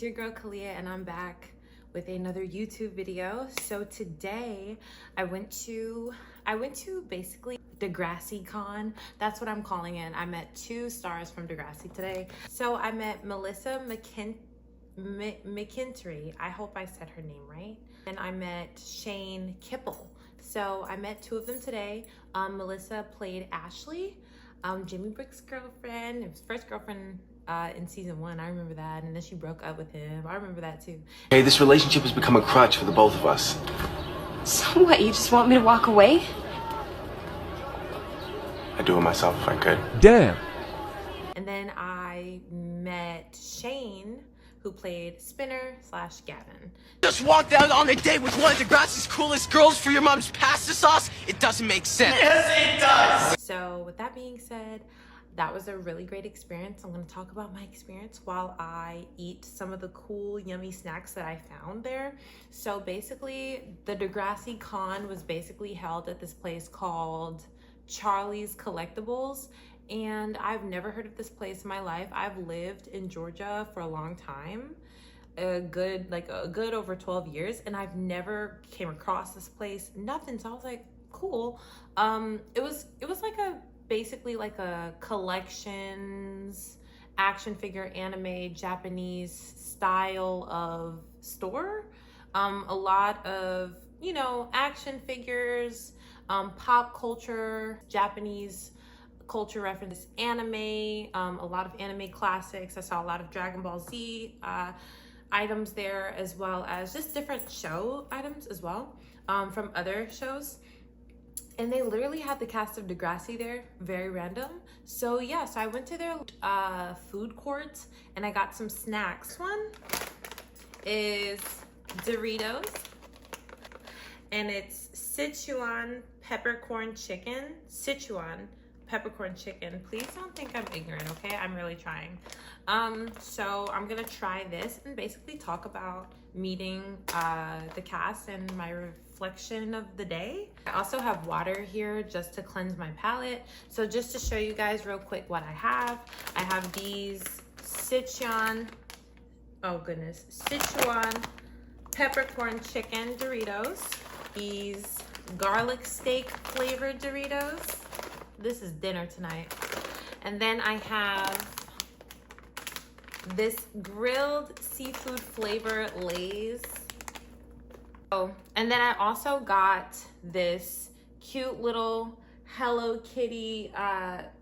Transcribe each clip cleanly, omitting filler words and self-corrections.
your girl Kalia, and I'm back with another YouTube video. So today I went to basically Degrassi Con. That's what I'm calling it. I met two stars from Degrassi today. So I met Melissa McKintrey. I hope I said her name right. And I met Shane Kipple. So I met two of them today. Melissa played Ashley, Jimmy Brick's girlfriend. It was first girlfriend in season 1. I remember that. And then she broke up with him. I remember that too. Hey, this relationship has become a crutch for the both of us. So what, you just want me to walk away? I'd do it myself if I could. Damn. And then I met Shane, who played Spinner / Gavin. Just walked out on a date with one of Degrassi's coolest girls for your mom's pasta sauce? It doesn't make sense. Yes, it does! So with that being said, that was a really great experience. I'm gonna talk about my experience while I eat some of the cool, yummy snacks that I found there. So basically, the Degrassi Con was basically held at this place called Charlie's Collectibles. And I've never heard of this place in my life. I've lived in Georgia for a long time, a good over 12 years, and I've never came across this place, nothing. So I was like, cool. It was like basically like a collections, action figure, anime, Japanese style of store. A lot of, action figures, pop culture, Japanese culture reference, anime, a lot of anime classics. I saw a lot of Dragon Ball Z items there, as well as just different show items as well from other shows. And they literally had the cast of Degrassi there, very random. So yeah, so I went to their food court and I got some snacks. This one is Doritos, and it's Sichuan peppercorn chicken. Sichuan peppercorn chicken. Please don't think I'm ignorant, okay? I'm really trying. So I'm gonna try this and basically talk about meeting the cast and my reflection of the day. I also have water here just to cleanse my palate. So just to show you guys real quick what I have these Sichuan peppercorn chicken Doritos, these garlic steak flavored Doritos. This is dinner tonight. And then I have this grilled seafood flavor Lay's. Oh, and then I also got this cute little Hello Kitty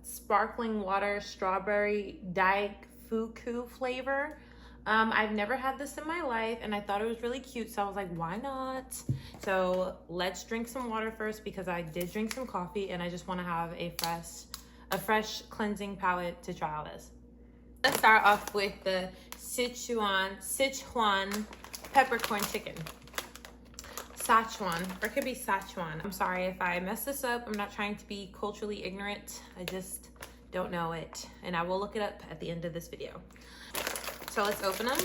sparkling water strawberry Daifuku flavor. I've never had this in my life, and I thought it was really cute, so I was like, why not? So let's drink some water first, because I did drink some coffee and I just want to have a fresh cleansing palate to try all this. Let's start off with the Sichuan peppercorn chicken. Sichuan, or it could be Sichuan. I'm sorry if I messed this up. I'm not trying to be culturally ignorant. I just don't know it, and I will look it up at the end of this video. So let's open them.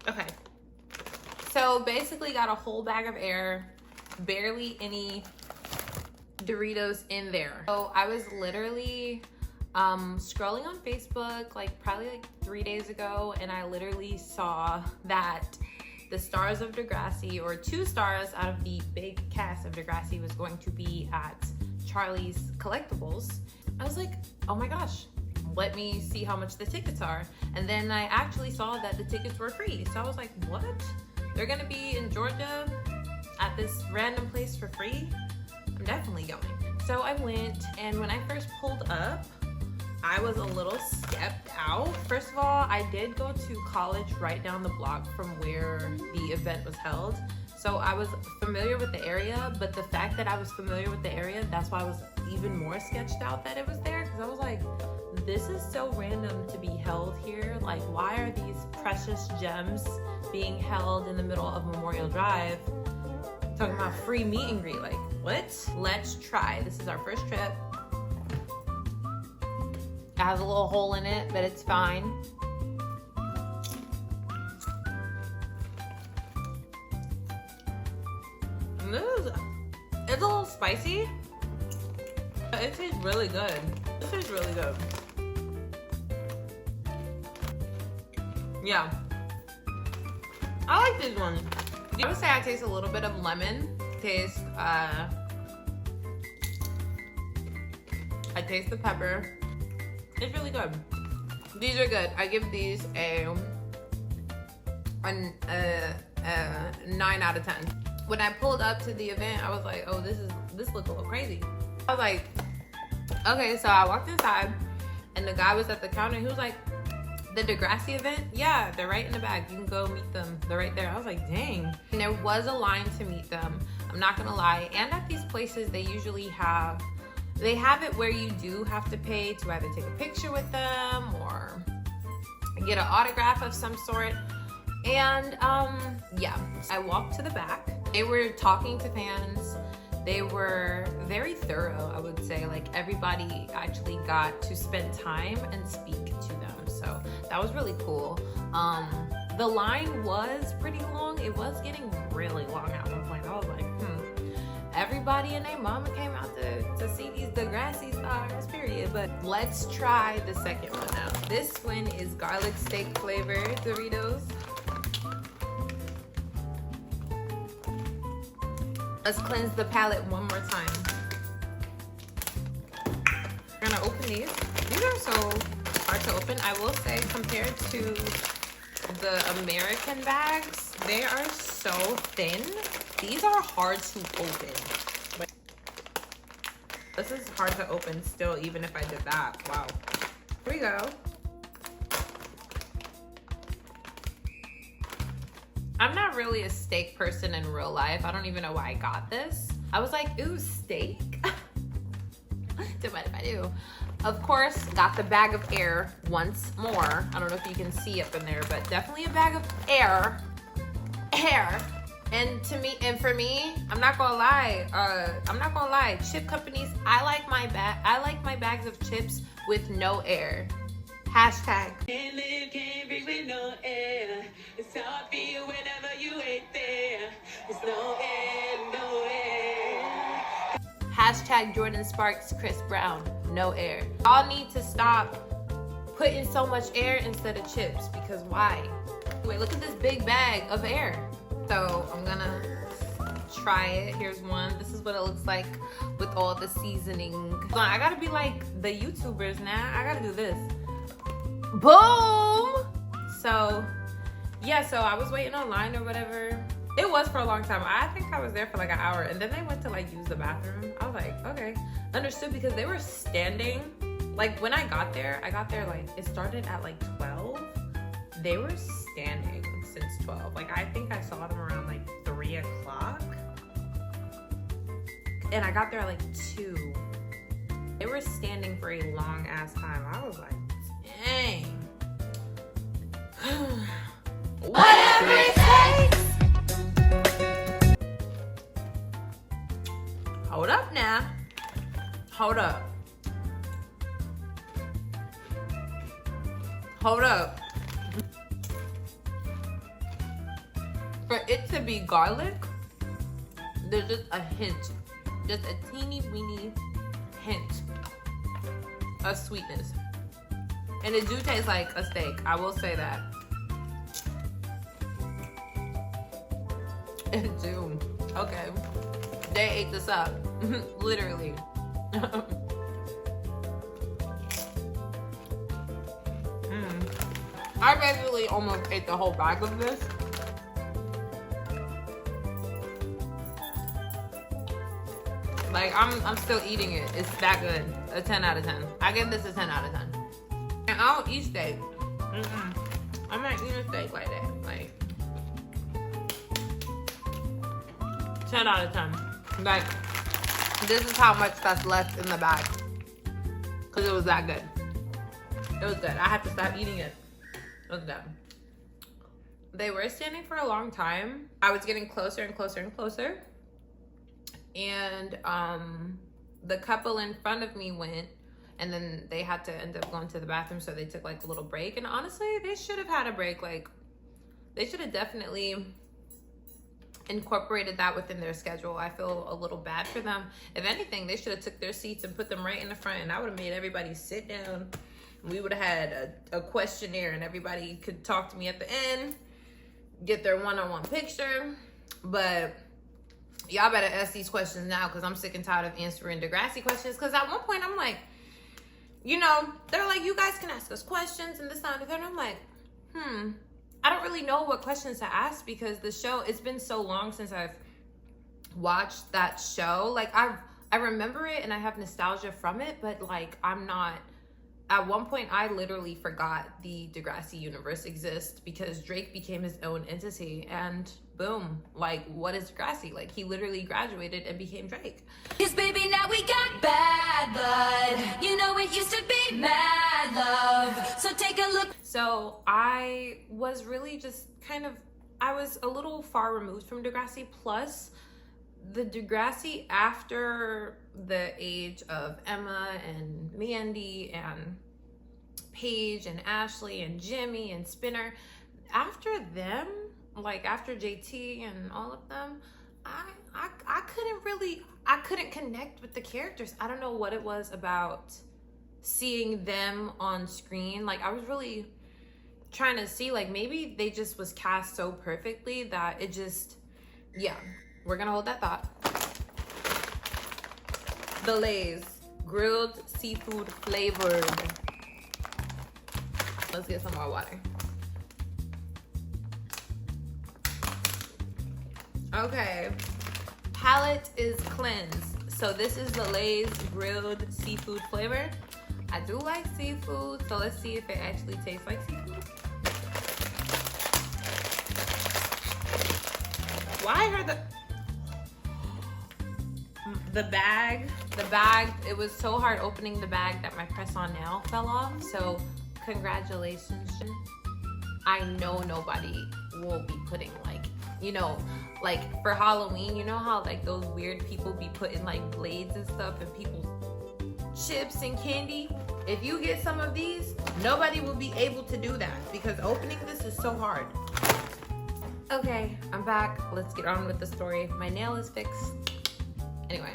Okay. So basically got a whole bag of air, barely any Doritos in there. So I was literally scrolling on Facebook probably 3 days ago, and I literally saw that the stars of Degrassi, or 2 stars out of the big cast of Degrassi, was going to be at Charlie's Collectibles. I was like, oh my gosh, let me see how much the tickets are. And then I actually saw that the tickets were free. So I was like, what? They're gonna be in Georgia at this random place for free? I'm definitely going. So I went, and when I first pulled up, I was a little stepped out. First of all, I did go to college right down the block from where the event was held. So I was familiar with the area, but the fact that I was familiar with the area, that's why I was even more sketched out that it was there. Because I was like, this is so random to be held here. Like, why are these precious gems being held in the middle of Memorial Drive? Talking about free meet and greet, like, what? Let's try. This is our first trip. It has a little hole in it, but it's fine. It's a little spicy. It tastes really good. This tastes really good. Yeah. I like this one. I would say I taste a little bit of lemon. I taste the pepper. It's really good. These are good. I give these a 9 out of 10. When I pulled up to the event, I was like, oh, this looks a little crazy. I was like, okay, so I walked inside and the guy was at the counter. He was like, the Degrassi event? Yeah, they're right in the back. You can go meet them. They're right there. I was like, dang. And there was a line to meet them. I'm not gonna lie. And at these places, they usually have it where you do have to pay to either take a picture with them or get an autograph of some sort. And yeah, I walked to the back. They were talking to fans. They were very thorough, I would say. Like, everybody actually got to spend time and speak to them. So that was really cool. The line was pretty long. It was getting really long at one point. I was like, everybody and their mama came out to see these Degrassi stars, period. But let's try the second one now. This one is garlic steak flavored Doritos. Let's cleanse the palate one more time. We're gonna open these. These are so hard to open. I will say, compared to the American bags, they are so thin. These are hard to open. This is hard to open still, even if I did that. Wow. Here we go. I'm not really a steak person in real life. I don't even know why I got this. I was like, ooh, steak? Don't mind if I do. Of course, got the bag of air once more. I don't know if you can see up in there, but definitely a bag of air. And for me, I'm not gonna lie. Chip companies, I like my bags of chips with no air. Hashtag. Can't live, can't breathe with no air. It's how I feel whenever you ain't there. There's no air, no air. Hashtag Jordan Sparks, Chris Brown, no air. Y'all need to stop putting so much air instead of chips, because why? Wait, look at this big bag of air. So I'm gonna try it. Here's one. This is what it looks like with all the seasoning. I gotta be like the YouTubers now. I gotta do this. Boom! So yeah, so I was waiting online or whatever. It was for a long time. I think I was there for like an hour, and then they went to like use the bathroom. I was like, okay, understood, because they were standing. Like, when I got there like, it started at like 12. They were standing since 12. Like, I think I saw them around like 3 o'clock. And I got there at like 2. They were standing for a long ass time. I was like, dang. Whatever it takes. Hold up now. Hold up. Hold up. For it to be garlic, there's just a hint. Just a teeny weeny hint of sweetness. And it do taste like a steak. I will say that. It do. Okay. They ate this up. Literally. I basically almost ate the whole bag of this. Like, I'm still eating it. It's that good. A 10 out of 10. I give this a 10 out of 10. And I don't eat steak. I'm not eating steak like that. Like, 10 out of 10. Like, this is how much that's left in the bag. Because it was that good. It was good. I had to stop eating it. It was good. They were standing for a long time. I was getting closer and closer and closer. And the couple in front of me went, and then they had to end up going to the bathroom, so they took like a little break. And honestly, they should have had a break. Like, they should have definitely incorporated that within their schedule. I feel a little bad for them. If anything, they should have took their seats and put them right in the front, and I would have made everybody sit down. We would have had a questionnaire, and everybody could talk to me at the end, get their one-on-one picture. But y'all better ask these questions now, because I'm sick and tired of answering Degrassi questions. Because at one point, I'm like, you know, they're like, you guys can ask us questions and this, that, and the other. And I'm like, I don't really know what questions to ask, because the show, it's been so long since I've watched that show. Like, I remember it and I have nostalgia from it, but like, I'm not, at one point I literally forgot the Degrassi universe exists, because Drake became his own entity, and boom, like, what is Degrassi? Like, he literally graduated and became Drake. Yes, baby, now we got bad blood. You know it used to be mad love. So take a look. So I was really just kind of, I was a little far removed from Degrassi. Plus, the Degrassi after the age of Emma and Mandy and Paige and Ashley and Jimmy and Spinner, after them, like after JT and all of them, I couldn't connect with the characters. I don't know what it was about seeing them on screen. Like, I was really trying to see, like, maybe they just was cast so perfectly that it just, yeah, we're gonna hold that thought. The Lay's grilled seafood flavored. Let's get some more water. Okay, palate is cleansed. So this is the Lay's grilled seafood flavor. I do like seafood, so let's see if it actually tastes like seafood. Why are the bag, it was so hard opening the bag that my press-on nail fell off. So congratulations. I know nobody will be putting, like, you know, like for Halloween, you know how like those weird people be putting like blades and stuff in people's chips and candy? If you get some of these, nobody will be able to do that, because opening this is so hard. Okay, I'm back. Let's get on with the story. My nail is fixed. Anyway,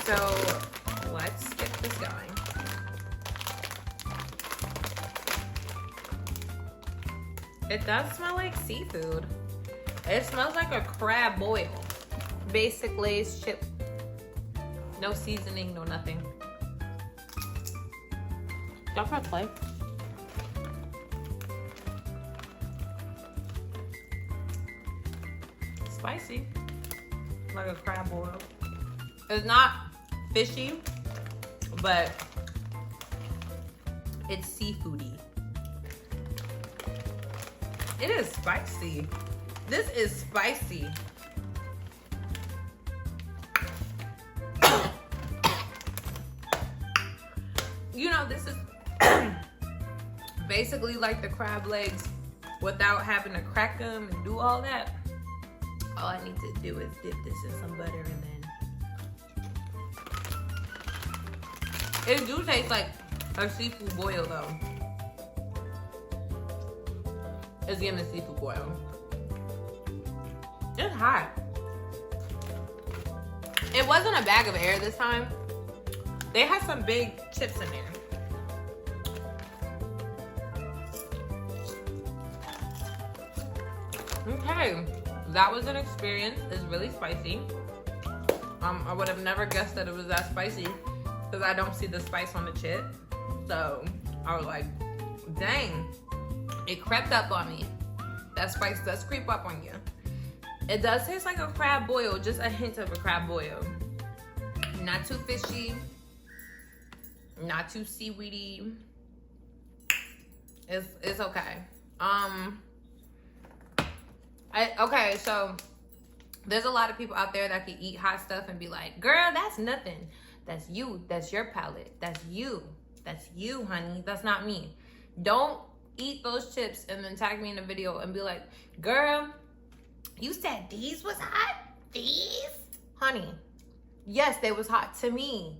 so let's get this going. It does smell like seafood. It smells like a crab boil. Basic Lay's chip. No seasoning, no nothing. Y'all press play. Spicy. Like a crab boil. It's not fishy, but it's seafoody. It is spicy. This is spicy. You know, this is basically like the crab legs without having to crack them and do all that. All I need to do is dip this in some butter, and then it do taste like a seafood boil though. It's giving a seafood boil. It's hot. It wasn't a bag of air this time. They had some big chips in there. Okay, that was an experience. It's really spicy. I would have never guessed that it was that spicy, because I don't see the spice on the chip. So I was like, dang, it crept up on me. That spice does creep up on you. It does taste like a crab boil, just a hint of a crab boil. Not too fishy, not too seaweedy. It's okay. Okay, so there's a lot of people out there that can eat hot stuff and be like, girl, that's nothing. That's you. That's your palate. That's you. That's you, honey. That's not me. Don't eat those chips and then tag me in a video and be like, girl, you said these was hot? These? Honey, yes, they was hot to me.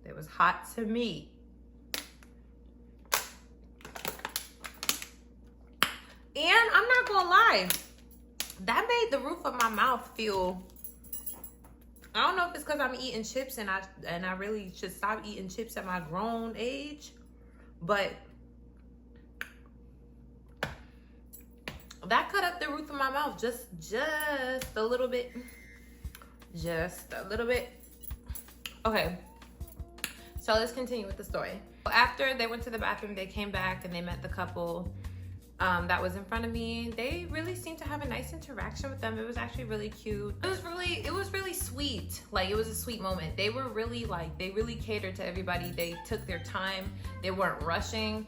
They was hot to me. And I'm not gonna lie, that made the roof of my mouth feel, I don't know if it's because I'm eating chips and I really should stop eating chips at my grown age, but that cut up the roof of my mouth just a little bit. Just a little bit. Okay, so let's continue with the story. After they went to the bathroom, they came back and they met the couple that was in front of me. They really seemed to have a nice interaction with them. It was actually really cute. It was really sweet. Like, it was a sweet moment. They were really they really catered to everybody. They took their time. They weren't rushing.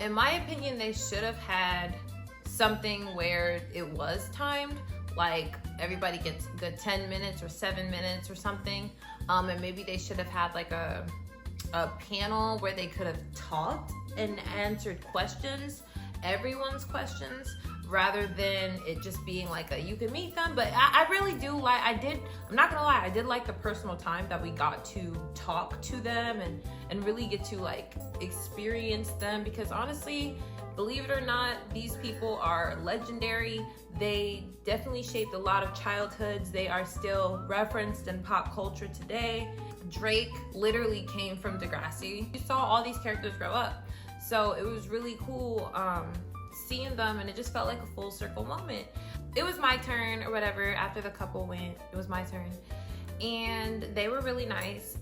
In my opinion, they should have had something where it was timed. Like, everybody gets good 10 minutes or 7 minutes or something. And maybe they should have had like a panel where they could have talked and answered questions, everyone's questions, rather than it just being like you can meet them. But I really do like, I'm not gonna lie, I did like the personal time that we got to talk to them and really get to like experience them, because honestly, believe it or not, these people are legendary. They definitely shaped a lot of childhoods. They are still referenced in pop culture today. Drake literally came from Degrassi. You saw all these characters grow up. So it was really cool seeing them, and it just felt like a full circle moment. It was my turn or whatever. After the couple went, it was my turn. And they were really nice.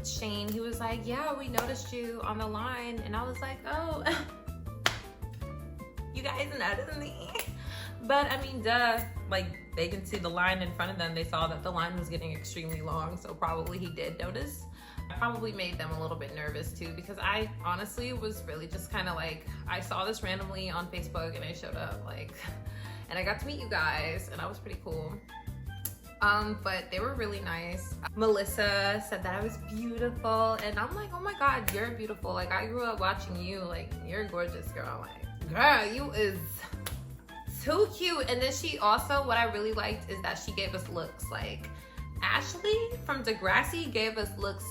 Shane, he was like, yeah, we noticed you on the line. And I was like, oh, you guys noticed me? But I mean, duh, like, they can see the line in front of them. They saw that the line was getting extremely long, so probably he did notice. I probably made them a little bit nervous too, because I honestly was really just kind of like, I saw this randomly on Facebook and I showed up, like, and I got to meet you guys, and that was pretty cool. But they were really nice. Melissa said that I was beautiful, and I'm like, oh my God, you're beautiful. Like, I grew up watching you. Like, you're a gorgeous girl. Like, girl, you is too cute. And then she also, what I really liked is that she gave us looks. Like, Ashley from Degrassi gave us looks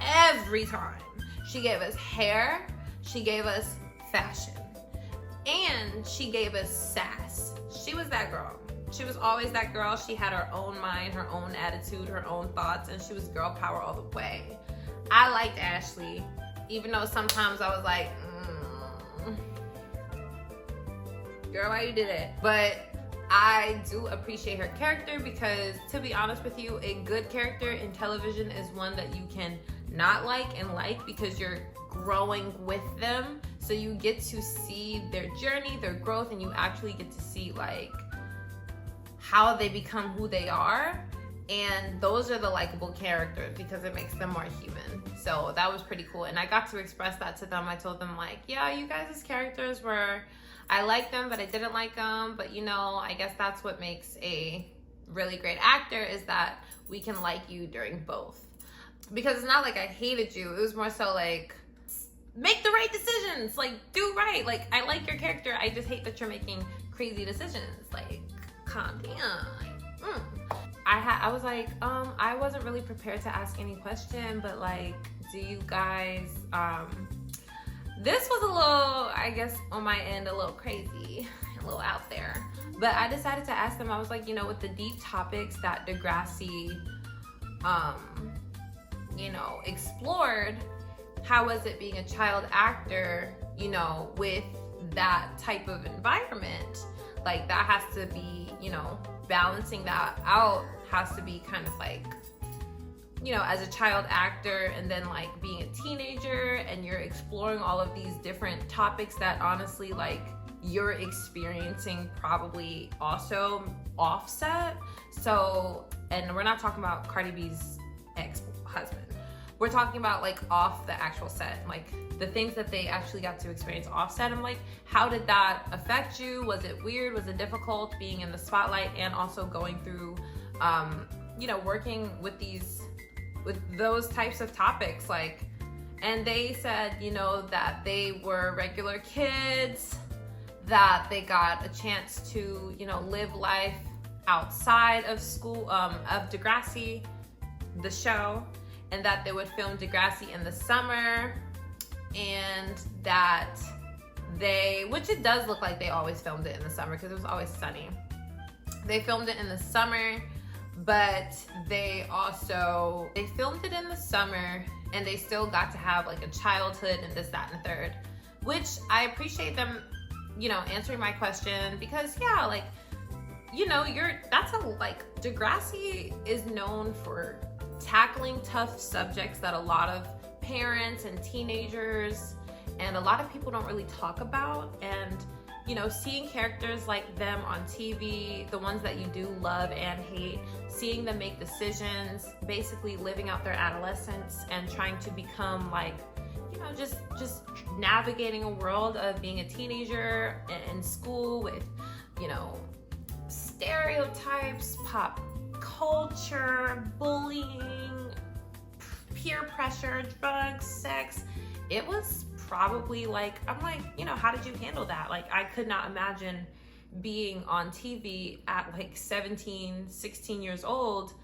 every time. She gave us hair, she gave us fashion, and she gave us sass. She was that girl. She was always that girl. She had her own mind, her own attitude, her own thoughts, and she was girl power all the way. I liked Ashley, even though sometimes I was like, girl, why you did it? But I do appreciate her character, because to be honest with you, a good character in television is one that you can not like and like, because you're growing with them. So you get to see their journey, their growth, and you actually get to see like how they become who they are. And those are the likable characters, because it makes them more human. So that was pretty cool. And I got to express that to them. I told them like, yeah, you guys' characters were, I like them, but I didn't like them. But you know, I guess that's what makes a really great actor, is that we can like you during both. Because it's not like I hated you. It was more so like, make the right decisions. Like, do right. Like, I like your character. I just hate that you're making crazy decisions. Like, calm down. I was like, I wasn't really prepared to ask any question, but like, do you guys, this was a little, I guess on my end, a little crazy, a little out there. But I decided to ask them. I was like, you know, with the deep topics that Degrassi, you know, explored, how was it being a child actor, you know, with that type of environment? Like, that has to be, you know, balancing that out has to be kind of like, you know, as a child actor, and then like being a teenager, and you're exploring all of these different topics that honestly, like, you're experiencing probably also offset. So, and we're not talking about Cardi B's ex-husband. We're talking about like off the actual set, like the things that they actually got to experience offset. I'm like, how did that affect you? Was it weird? Was it difficult being in the spotlight and also going through, you know, working with those types of topics? Like, and they said, you know, that they were regular kids, that they got a chance to, you know, live life outside of school, of Degrassi, the show, and that they would film Degrassi in the summer, and that they, which it does look like they always filmed it in the summer because it was always sunny. They filmed it in the summer, but they filmed it in the summer and they still got to have like a childhood and this, that, and the third, which I appreciate them, you know, answering my question because yeah, like, you know, Degrassi is known for tackling tough subjects that a lot of parents and teenagers and a lot of people don't really talk about. And you know, seeing characters like them on TV, the ones that you do love and hate, seeing them make decisions, basically living out their adolescence and trying to become like, you know, just navigating a world of being a teenager in school with, you know, stereotypes, pop culture, bullying, peer pressure, drugs, sex. It was probably like, I'm like, you know, how did you handle that? Like, I could not imagine being on TV at like 17, 16 years old,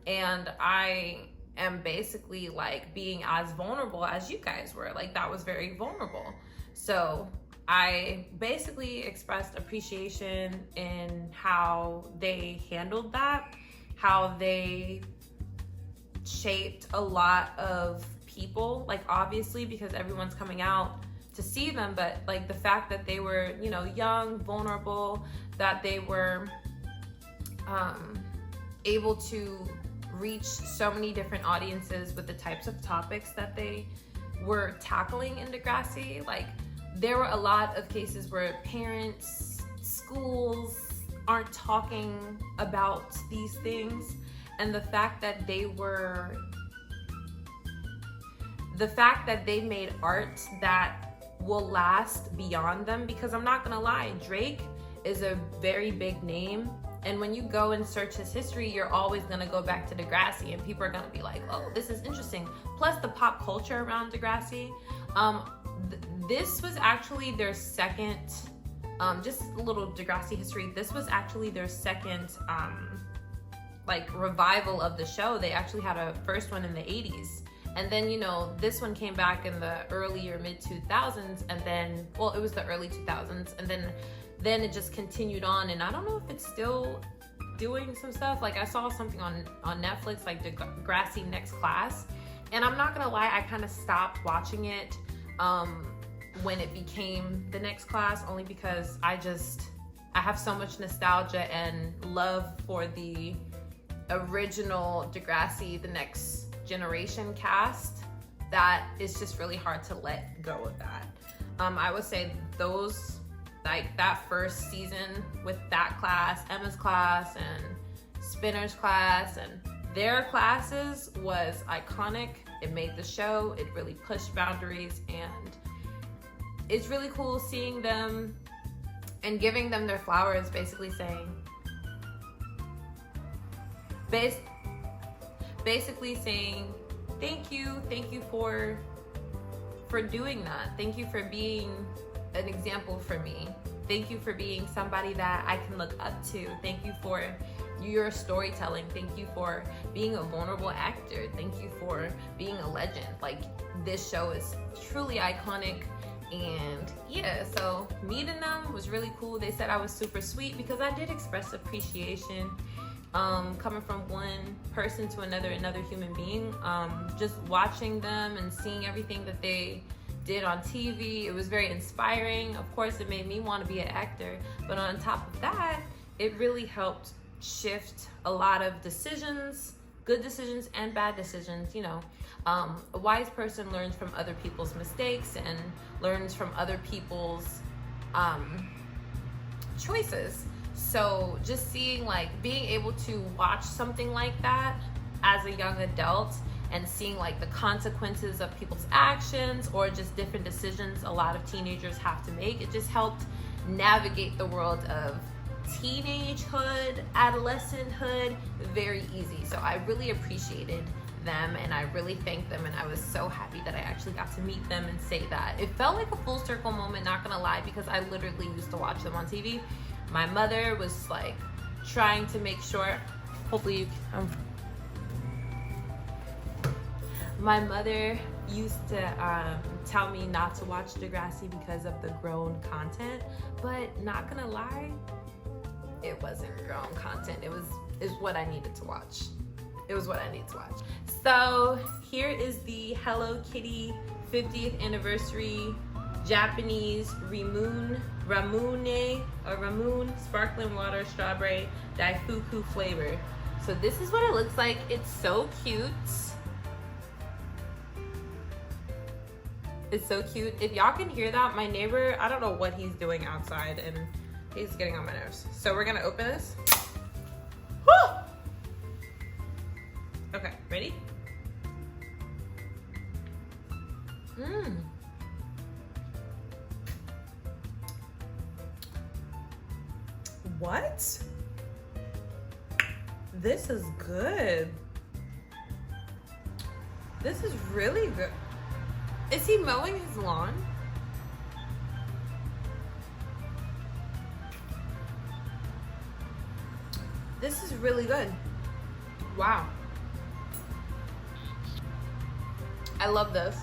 and I am basically like being as vulnerable as you guys were. Like, that was very vulnerable. So I basically expressed appreciation in how they handled that, how they shaped a lot of people, like obviously because everyone's coming out to see them, but like the fact that they were, you know, young, vulnerable, that they were able to reach so many different audiences with the types of topics that they were tackling in Degrassi. Like, there were a lot of cases where parents, schools aren't talking about these things, and the fact that they made art that will last beyond them, because I'm not gonna lie, Drake is a very big name, and when you go and search his history, you're always gonna go back to Degrassi, and people are gonna be like, oh, this is interesting. Plus the pop culture around Degrassi. This was actually their second, just a little Degrassi history, this was actually their second like revival of the show. They actually had a first one in the 80s. And then, you know, this one came back in the early or mid 2000s, and then, well, it was the early 2000s, and then it just continued on. And I don't know if it's still doing some stuff. Like, I saw something on Netflix, like Degrassi Next Class, and I'm not gonna lie, I kind of stopped watching it when it became the Next Class, only because I have so much nostalgia and love for the original Degrassi, the Next Generation cast, that it's just really hard to let go of that. I would say those, like that first season with that class, Emma's class and Spinner's class, and their classes was iconic. It made the show, it really pushed boundaries, and it's really cool seeing them and giving them their flowers, basically saying, thank you for doing that. Thank you for being an example for me. Thank you for being somebody that I can look up to. Thank you for your storytelling. Thank you for being a vulnerable actor. Thank you for being a legend. Like, this show is truly iconic. And yeah, so meeting them was really cool. They said I was super sweet because I did express appreciation, coming from one person to another human being. Just watching them and seeing everything that they did on TV, it was very inspiring. Of course, it made me want to be an actor, but on top of that, it really helped shift a lot of decisions, good decisions and bad decisions. You know, a wise person learns from other people's mistakes and learns from other people's choices. So just seeing, like, being able to watch something like that as a young adult and seeing like the consequences of people's actions or just different decisions a lot of teenagers have to make, it just helped navigate the world of teenagehood, adolescenthood very easy. So I really appreciated them and I really thanked them, and I was so happy that I actually got to meet them and say that. It felt like a full circle moment, not gonna lie, because I literally used to watch them on TV. My mother was like trying to make sure, hopefully you can, my mother used to tell me not to watch Degrassi because of the grown content, but not gonna lie, it wasn't girl content. It's what I needed to watch. It was what I needed to watch. So here is the Hello Kitty 50th anniversary Japanese Ramune sparkling water strawberry daifuku flavor. So this is what it looks like. It's so cute. It's so cute. If y'all can hear that, my neighbor, I don't know what he's doing outside and he's getting on my nerves. So we're gonna open this. Woo! Okay, ready? What? This is good. This is really good. Is he mowing his lawn? This is really good. Wow. I love this.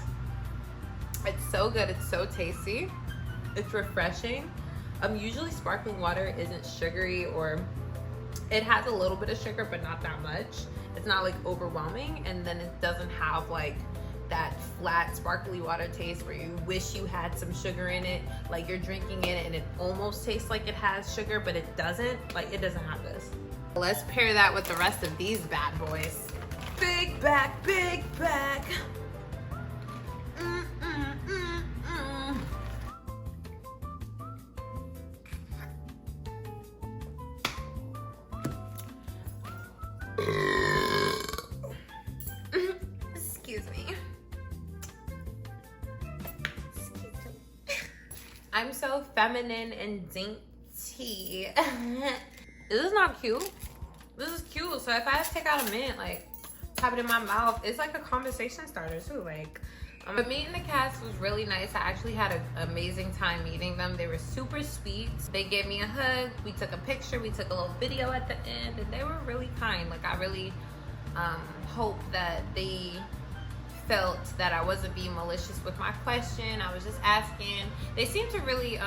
It's so good. It's so tasty. It's refreshing. Usually sparkling water isn't sugary, or it has a little bit of sugar, but not that much. It's not like overwhelming, and then it doesn't have like that flat sparkly water taste where you wish you had some sugar in it. Like you're drinking it and it almost tastes like it has sugar, but it doesn't. Like it doesn't have this. Let's pair that with the rest of these bad boys. Big back, big back. Excuse me. I'm so feminine and dainty. This is not cute. This is cute. So if I have to take out a mint, like pop it in my mouth, it's like a conversation starter too. Like, but meeting the cast was really nice. I actually had an amazing time meeting them. They were super sweet. They gave me a hug. We took a picture. We took a little video at the end, and they were really kind. Like I really hope that they felt that I wasn't being malicious with my question. I was just asking. They seemed to really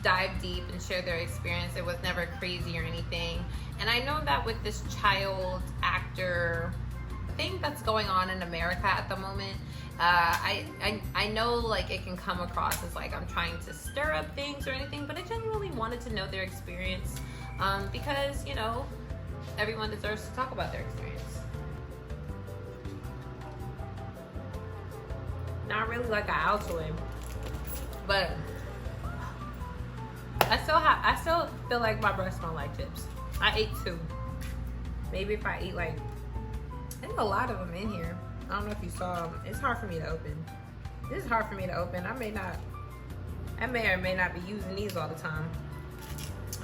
dive deep and share their experience. It was never crazy or anything. And I know that with this child actor thing that's going on in America at the moment, I know like it can come across as like I'm trying to stir up things or anything, but I genuinely wanted to know their experience because, you know, everyone deserves to talk about their experience. Not really like an Altoid, but I still feel like my breath smell like chips. I ate 2. Maybe if I eat like, there's a lot of them in here. I don't know if you saw them. It's hard for me to open. This is hard for me to open. I may or may not be using these all the time.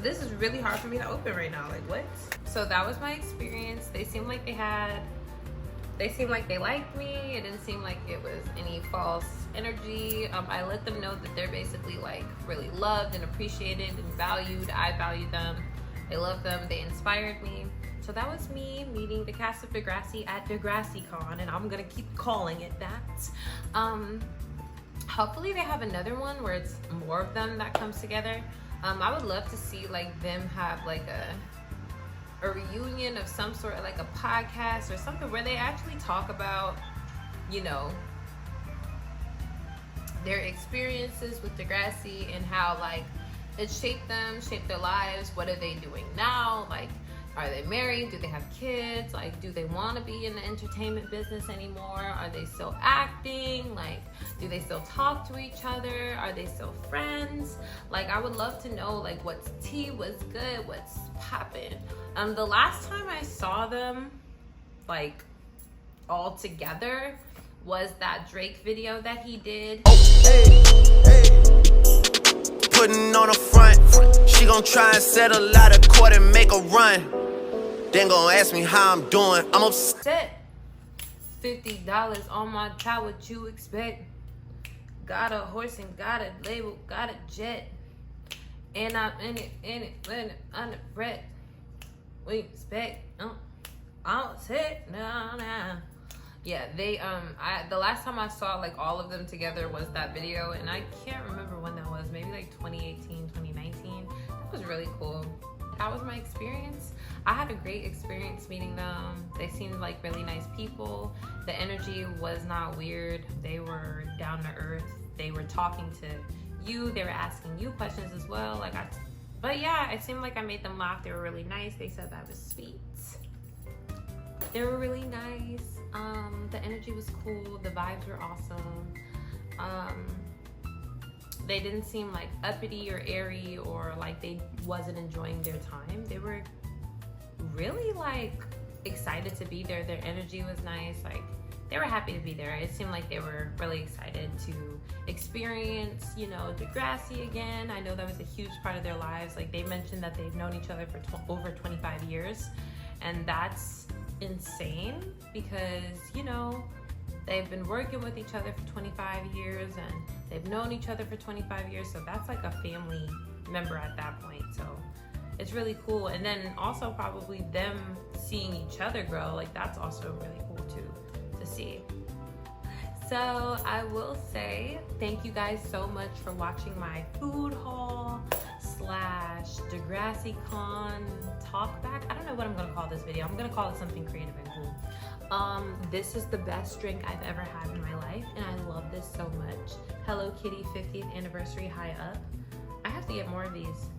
This is really hard for me to open right now. Like what? So that was my experience. They seemed like they liked me. It didn't seem like it was any false energy. I let them know that they're basically like really loved and appreciated and valued. I valued them. I love them. They inspired me. So that was me meeting the cast of Degrassi at DegrassiCon, and I'm gonna keep calling it that. Hopefully they have another one where it's more of them that comes together. I would love to see like them have like a reunion of some sort, like a podcast or something where they actually talk about, you know, their experiences with Degrassi and how like it shaped them, shaped their lives. What are they doing now? Like, are they married? Do they have kids? Like, do they want to be in the entertainment business anymore? Are they still acting? Like, do they still talk to each other? Are they still friends? Like, I would love to know, like, what's tea, what's good, what's poppin'. The last time I saw them, like, all together was that Drake video that he did. Putting on a front, she gon' try and settle out of court and make a run. Then gon' ask me how I'm doing. I'm upset. $50 on my tie, what you expect? Got a horse and got a label, got a jet. And I'm in it, on the bread. We expect, I'm set, nah. Yeah, they, the last time I saw like all of them together was that video, and I can't remember when that was, maybe like 2018, 2019. That was really cool. that was my experience. I had a great experience meeting them. They seemed like really nice people. The energy was not weird. They were down to earth. They were talking to you. They were asking you questions as well. But yeah, it seemed like I made them laugh. They were really nice. They said that was sweet. They were really nice. The energy was cool. The vibes were awesome. They didn't seem like uppity or airy or like they wasn't enjoying their time. They were really like excited to be there. Their energy was nice. Like they were happy to be there. It seemed like they were really excited to experience, you know, Degrassi again. I know that was a huge part of their lives. Like they mentioned that they've known each other for over 25 years, and that's insane because, you know, they've been working with each other for 25 years and they've known each other for 25 years. So that's like a family member at that point. So it's really cool. And then also probably them seeing each other grow, like that's also really cool too to see. So I will say thank you guys so much for watching my food haul / Degrassi Con talk back. I don't know what I'm gonna call this video. I'm gonna call it something creative and cool. This is the best drink I've ever had in my life, and I love this so much. Hello Kitty 50th anniversary high up. I have to get more of these.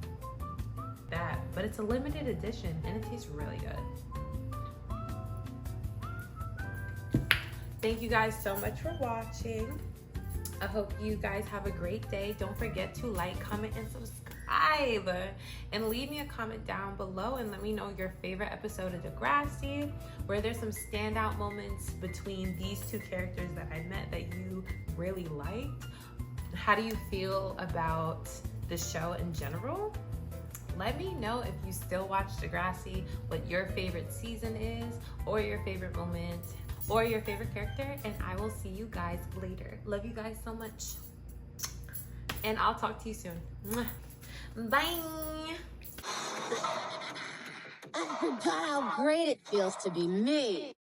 But it's a limited edition and it tastes really good. Thank you guys so much for watching. I hope you guys have a great day. Don't forget to like, comment, and subscribe. And leave me a comment down below and let me know your favorite episode of Degrassi. Where there's some standout moments between these two characters that I met that you really liked. How do you feel about the show in general? Let me know if you still watch Degrassi, what your favorite season is, or your favorite moment, or your favorite character, and I will see you guys later. Love you guys so much. And I'll talk to you soon. Bye. How great it feels to be me.